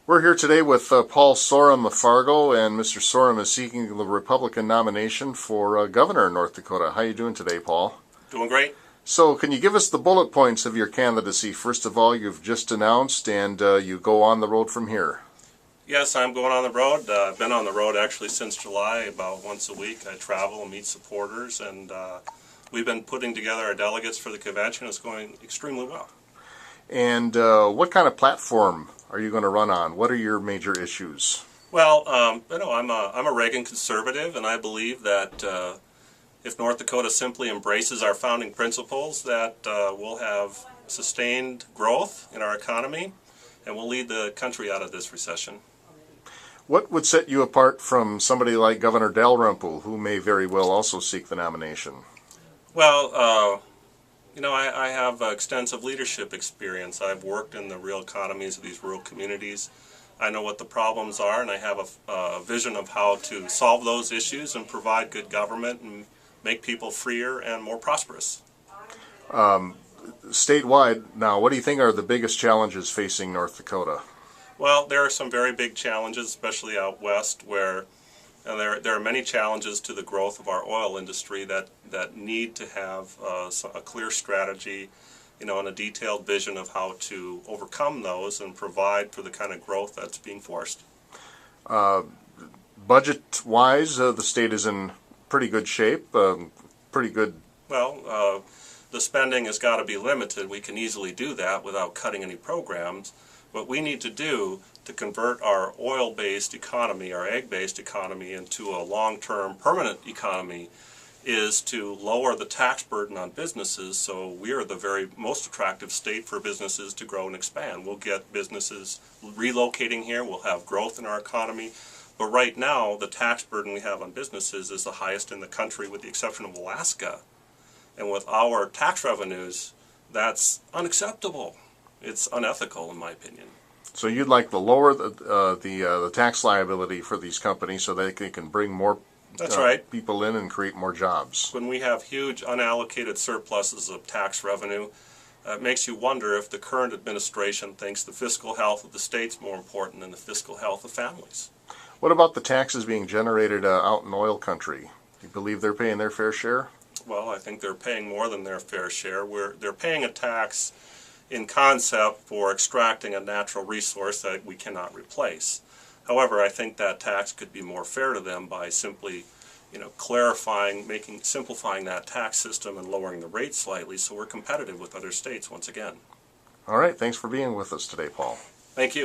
We're here today with Paul Sorum of Fargo, and Mr. Sorum is seeking the Republican nomination for governor in North Dakota. How are you doing today, Paul? Doing great. So can you give us the bullet points of your candidacy? First of all, you've just announced, and you go on the road from here. Yes, I'm going on the road. I've been on the road actually since July, about once a week. I travel and meet supporters, and we've been putting together our delegates for the convention. It's going extremely well. And what kind of platform are you going to run on? What are your major issues? Well, I'm a Reagan conservative, and I believe that if North Dakota simply embraces our founding principles, that we'll have sustained growth in our economy, and we'll lead the country out of this recession. What would set you apart from somebody like Governor Dalrymple, who may very well also seek the nomination? Well, I have extensive leadership experience. I've worked in the real economies of these rural communities. I know what the problems are, and I have a vision of how to solve those issues and provide good government and make people freer and more prosperous. Statewide now, what do you think are the biggest challenges facing North Dakota? Well, there are some very big challenges, especially out west, where there are many challenges to the growth of our oil industry that need to have a clear strategy, and a detailed vision of how to overcome those and provide for the kind of growth that's being forced. Budget-wise, the state is in pretty good shape, pretty good. Well, the spending has got to be limited. We can easily do that without cutting any programs. What we need to do to convert our oil-based economy, our egg-based economy, into a long-term permanent economy is to lower the tax burden on businesses, so we are the very most attractive state for businesses to grow and expand. We'll get businesses relocating here, we'll have growth in our economy, but right now the tax burden we have on businesses is the highest in the country with the exception of Alaska. And with our tax revenues, that's unacceptable. It's unethical, in my opinion. So you'd like to lower the tax liability for these companies so that they can bring more That's right. people in and create more jobs. When we have huge unallocated surpluses of tax revenue, it makes you wonder if the current administration thinks the fiscal health of the state's more important than the fiscal health of families. What about the taxes being generated out in oil country? Do you believe they're paying their fair share? Well, I think they're paying more than their fair share. They're paying a tax in concept for extracting a natural resource that we cannot replace. However, I think that tax could be more fair to them by simply, simplifying that tax system and lowering the rate slightly so we're competitive with other states once again. All right, thanks for being with us today, Paul. Thank you.